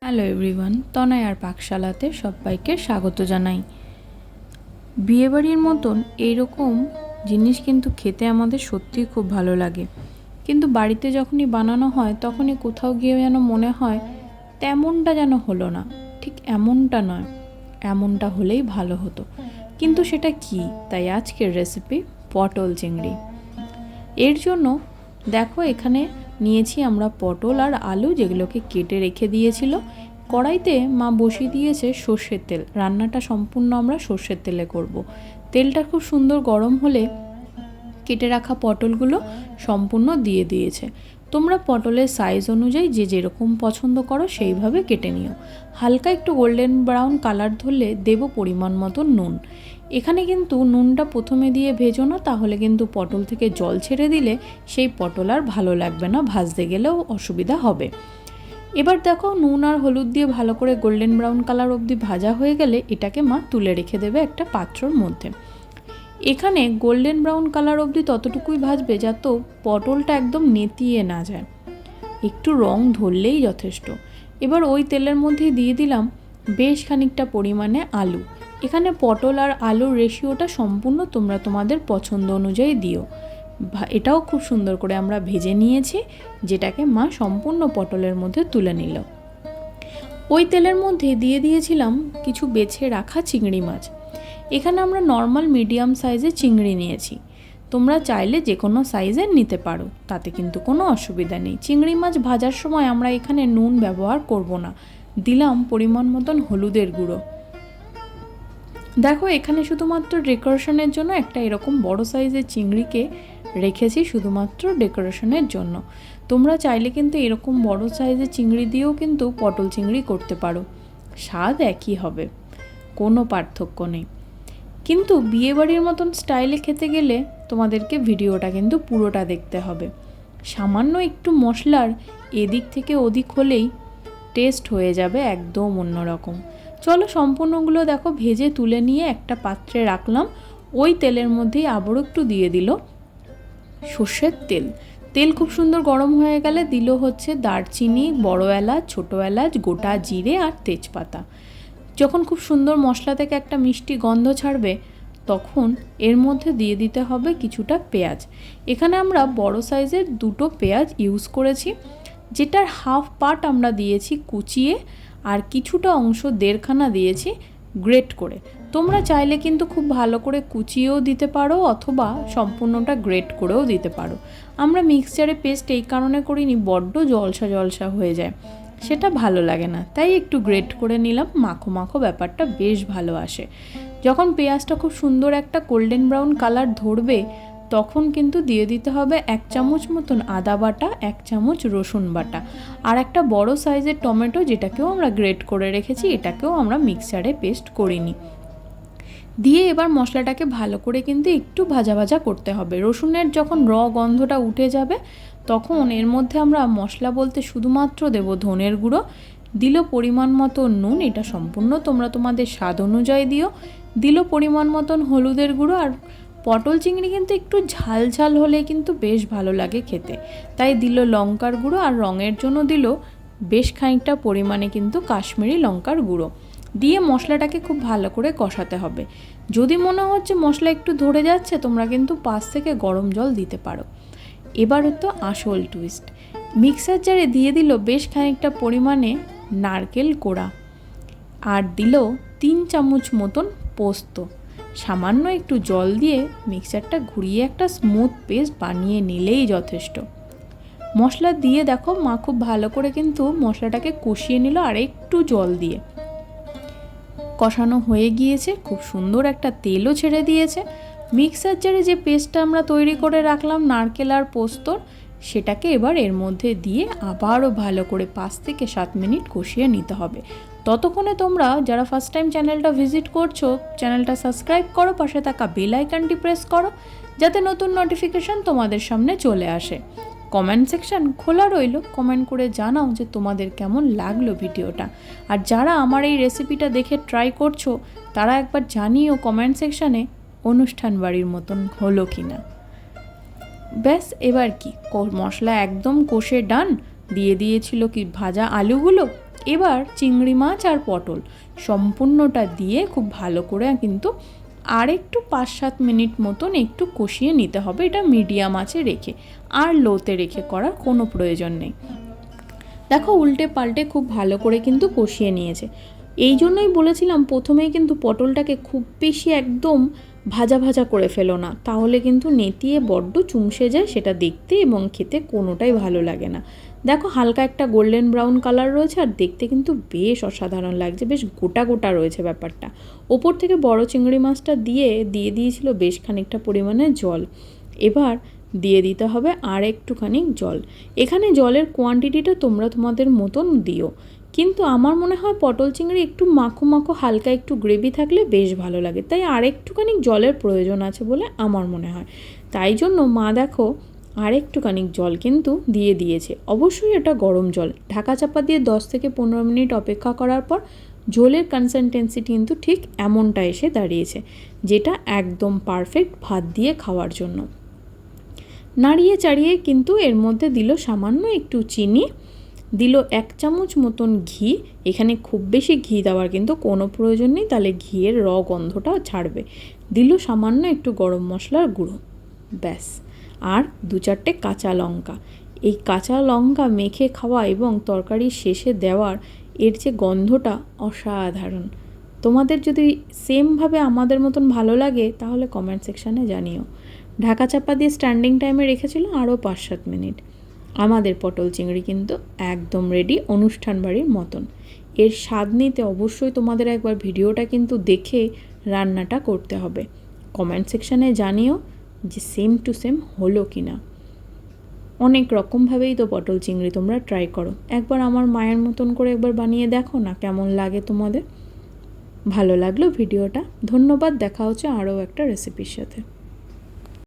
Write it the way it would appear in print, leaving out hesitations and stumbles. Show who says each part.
Speaker 1: Hello everyone, তনয় আর পাকশালাতে সবাইকে স্বাগত জানাই। বিয়েবাড়ির মতন এইরকম জিনিস কিন্তু খেতে আমাদের সত্যিই খুব ভালো লাগে, কিন্তু বাড়িতে যখনই বানানো হয় তখনই কোথাও গিয়ে যেন মনে হয় তেমনটা যেন হলো না, ঠিক এমনটা নয়, এমনটা হলেই ভালো হতো। কিন্তু সেটা কি? তাই আজকের রেসিপি পটল চিংড়ি। এর জন্য দেখো এখানে নিয়েছি আমরা পটল আর আলু, যেগুলোকে কেটে রেখে দিয়েছিল। কড়াইতে মা বসিয়ে দিয়েছে সর্ষের তেল। রান্নাটা সম্পূর্ণ আমরা সর্ষের তেলে করব। তেলটা খুব সুন্দর গরম হলে কেটে রাখা পটলগুলো সম্পূর্ণ দিয়ে দিয়েছে। তোমরা পটলের সাইজ অনুযায়ী যে যেরকম পছন্দ করো সেইভাবে কেটে নিও। হালকা একটু গোল্ডেন ব্রাউন কালার ধরলে দেব পরিমাণ মতো নুন। এখানে কিন্তু নুনটা প্রথমে দিয়ে ভেজো না, তাহলে কিন্তু পটল থেকে জল ছেড়ে দিলে সেই পটল আর ভালো লাগবে না, ভাজতে গেলেও অসুবিধা হবে। এবার দেখো নুন আর হলুদ দিয়ে ভালো করে গোল্ডেন ব্রাউন কালার অবধি ভাজা হয়ে গেলে এটাকে মা তুলে রেখে দেবে একটা পাত্রর মধ্যে। এখানে গোল্ডেন ব্রাউন কালার অবধি ততটুকুই ভাজবে যাতে পটলটা একদম নেতিয়ে না যায়, একটু রং ধরলেই যথেষ্ট। এবার ওই তেলের মধ্যে দিয়ে দিলাম বেশ খানিকটা পরিমাণে আলু। এখানে পটল আর আলুর রেশিওটা সম্পূর্ণ তোমরা তোমাদের পছন্দ অনুযায়ী দিও। এটাও খুব সুন্দর করে আমরা ভেজে নিয়েছি, যেটাকে মা সম্পূর্ণ পটলের মধ্যে তুলে নিল। ওই তেলের মধ্যে দিয়ে দিয়েছিলাম কিছু বেছে রাখা চিংড়ি মাছ। এখানে আমরা নর্মাল মিডিয়াম সাইজের চিংড়ি নিয়েছি, তোমরা চাইলে যে কোনো সাইজের নিতে পারো, তাতে কিন্তু কোনো অসুবিধা নেই। চিংড়ি মাছ ভাজার সময় আমরা এখানে নুন ব্যবহার করব না, দিলাম পরিমাণ মতন হলুদের গুঁড়ো। দেখো এখানে শুধুমাত্র ডেকোরেশনের জন্য একটা এরকম বড় সাইজের চিংড়িকে রেখেছি, শুধুমাত্র ডেকোরেশনের জন্য। তোমরা চাইলে কিন্তু এরকম বড় সাইজের চিংড়ি দিয়েও কিন্তু পটল চিংড়ি করতে পারো, স্বাদ একই হবে, কোনো পার্থক্য নেই। কিন্তু বিয়েবাড়ির মতন স্টাইলে খেতে গেলে তোমাদেরকে ভিডিওটা কিন্তু পুরোটা দেখতে হবে। সামান্য একটু মশলার এদিক থেকে ওদিক হলেই টেস্ট হয়ে যাবে একদম অন্যরকম। চলো সম্পূর্ণগুলো দেখো ভেজে তুলে নিয়ে একটা পাত্রে রাখলাম। ওই তেলের মধ্যেই আবারও একটু দিয়ে দিল সর্ষের তেল। তেল খুব সুন্দর গরম হয়ে গেলে দিল হচ্ছে দারচিনি, বড় এলাচ, ছোটো এলাচ, গোটা জিরে আর তেজপাতা। যখন খুব সুন্দর মশলা থেকে একটা মিষ্টি গন্ধ ছাড়বে তখন এর মধ্যে দিয়ে দিতে হবে কিছুটা পেঁয়াজ। এখানে আমরা বড় সাইজের দুটো পেঁয়াজ ইউজ করেছি, যেটার হাফ পার্ট আমরা দিয়েছি কুচিয়ে আর কিছুটা অংশ দেড়খানা দিয়েছি গ্রেট করে। তোমরা চাইলে কিন্তু খুব ভালো করে কুচিয়েও দিতে পারো অথবা সম্পূর্ণটা গ্রেট করেও দিতে পারো। আমরা মিক্সচারে পেস্ট এই কারণে করিনি, বড্ড জলসা জলসা হয়ে যায়, সেটা ভালো লাগে না, তাই একটু গ্রেট করে নিলাম, মাখো মাখো ব্যাপারটা বেশ ভালো আসে। যখন পেঁয়াজটা খুব সুন্দর একটা গোল্ডেন ব্রাউন কালার ধরবে তখন কিন্তু দিয়ে দিতে হবে 1 চামচ মতন আদা বাটা, 1 চামচ রসুন বাটা আর একটা বড় সাইজের টমেটো, যেটাকেও আমরা গ্রেট করে রেখেছি, এটাকেও আমরা মিক্সচারে পেস্ট করিনি। দিয়ে এবার মশলাটাকে ভালো করে কিন্তু একটু ভাজা ভাজা করতে হবে। রসুনের যখন গন্ধটা উঠে যাবে তখন এর মধ্যে আমরা মশলা বলতে শুধুমাত্র দেব ধনের গুঁড়ো, দিল পরিমাণ মতো নুন, এটা সম্পূর্ণ তোমরা তোমাদের স্বাদ অনুযায়ী দিও, দিল পরিমাণ মতন হলুদের গুঁড়ো। আর পটল চিংড়ি কিন্তু একটু ঝাল ঝাল হলে কিন্তু বেশ ভালো লাগে খেতে, তাই দিল লঙ্কার গুঁড়ো, আর রঙের জন্য দিল বেশ খানিকটা পরিমাণে কিন্তু কাশ্মীরি লঙ্কার গুঁড়ো। দিয়ে মশলাটাকে খুব ভালো করে কষাতে হবে। যদি মনে হচ্ছে মশলা একটু ধরে যাচ্ছে তোমরা কিন্তু পাশ থেকে গরম জল দিতে পারো। এবার তো আসল টুইস্ট, মিক্সার জারে দিয়ে দিল বেশ খানিকটা পরিমাণে নারকেল কোড়া আর দিল 3 চামচ মতন পোস্ত। সামান্য একটু জল দিয়ে মিক্সারটা ঘুরিয়ে একটা স্মুথ পেস্ট বানিয়ে নিলেই যথেষ্ট। মশলা দিয়ে দেখো মা খুব ভালো করে কিন্তু মশলাটাকে কষিয়ে নিল আর একটু জল দিয়ে। কষানো হয়ে গিয়েছে, খুব সুন্দর একটা তেলও ছেড়ে দিয়েছে। মিক্সার জারে যে পেস্টটা আমরা তৈরি করে রাখলাম নারকেল আর পোস্তর, সেটাকে এবার এর মধ্যে দিয়ে আবারও ভালো করে 5 থেকে 7 মিনিট কষিয়ে নিতে হবে। ততক্ষণে তোমরা যারা ফার্স্ট টাইম চ্যানেলটা ভিজিট করছো চ্যানেলটা সাবস্ক্রাইব করো, পাশে থাকা বেল আইকনটি প্রেস করো যাতে নতুন নোটিফিকেশন তোমাদের সামনে চলে আসে। কমেন্ট সেকশন খোলা রইল, কমেন্ট করে জানাও যে তোমাদের কেমন লাগলো ভিডিওটা। আর যারা আমার এই রেসিপিটা দেখে ট্রাই করছো তারা একবার জানিও কমেন্ট সেকশানে অনুষ্ঠান বাড়ির মতন হলো কি না। ব্যাস এবার কি মশলা একদম কষে ডান, দিয়ে দিয়েছিল কি ভাজা আলুগুলো, এবার চিংড়ি মাছ আর পটল সম্পূর্ণটা দিয়ে খুব ভালো করে কিন্তু আর একটু 5-7 মিনিট মতন একটু কষিয়ে নিতে হবে। এটা মিডিয়াম আঁচে রেখে, আর লোতে রেখে করার কোনো প্রয়োজন নেই। দেখো উল্টে পাল্টে খুব ভালো করে কিন্তু কষিয়ে নিয়েছে। এই জন্যই বলেছিলাম প্রথমেই কিন্তু পটলটাকে খুব বেশি একদম ভাজা ভাজা করে ফেলো না, তাহলে কিন্তু নেতিয়ে বড্ড চুমসে যায়, সেটা দেখতে এবং খেতে কোনোটাই ভালো লাগে না। দেখো হালকা একটা গোল্ডেন ব্রাউন কালার রয়েছে, আর দেখতে কিন্তু বেশ অসাধারণ লাগছে, বেশ গোটা গোটা রয়েছে ব্যাপারটা। ওপর থেকে বড় চিংড়ি মাছটা দিয়ে দিয়েছিল বেশ খানিকটা পরিমাণে জল। এবার দিয়ে দিতে হবে আর একটুখানি জল। এখানে জলের কোয়ান্টিটিটা তোমরা তোমাদের মতন দিও, কিন্তু আমার মনে হয় পটল চিংড়ি একটু মাখো মাখো হালকা একটু গ্রেভি থাকলে বেশ ভালো লাগে, তাই আর একটুখানি জলের প্রয়োজন আছে বলে আমার মনে হয়। তাই জন্য মা দেখো আর একটুখানি জল কিন্তু দিয়ে দিয়েছে। অবশ্যই এটা গরম জল। ঢাকা চাপা দিয়ে 10 থেকে 15 মিনিট অপেক্ষা করার পর ঝোলের কনসিস্টেন্সি কিন্তু ঠিক এমনটা এসে দাঁড়িয়েছে, যেটা একদম পারফেক্ট ভাত দিয়ে খাওয়ার জন্য। নাড়িয়ে চাড়িয়ে কিন্তু এর মধ্যে দিল সামান্য একটু চিনি, দিল 1 চামচ মতন ঘি। এখানে খুব বেশি ঘি দেওয়ার কিন্তু কোনো প্রয়োজন নেই, তাহলে ঘিয়ের গন্ধটা ছাড়বে। দিল সামান্য একটু গরম মশলার গুঁড়ো, ব্যাস। আর 2-4টে কাঁচা লঙ্কা। এই কাঁচা লঙ্কা মেখে খাওয়া এবং তরকারির শেষে দেওয়ার এর যে গন্ধটা অসাধারণ। তোমাদের যদি সেমভাবে আমাদের মতন ভালো লাগে তাহলে কমেন্ট সেকশানে জানিও। ঢাকা চাপা দিয়ে স্ট্যান্ডিং টাইমে রেখেছিল আরও 5-7 মিনিট। আমাদের পটল চিংড়ি কিন্তু একদম রেডি, অনুষ্ঠান বাড়ির মতন। এর স্বাদ নিতে অবশ্যই তোমাদের একবার ভিডিওটা কিন্তু দেখে রান্নাটা করতে হবে। কমেন্ট সেকশানে জানিও যে সেম টু সেম হলো কি না। অনেক রকমভাবেই তো পটল চিংড়ি তোমরা ট্রাই করো, একবার আমার মায়ের মতন করে একবার বানিয়ে দেখো না কেমন লাগে তোমাদের। ভালো লাগলো ভিডিওটা, ধন্যবাদ। দেখা হচ্ছে আরও একটা রেসিপির সাথে।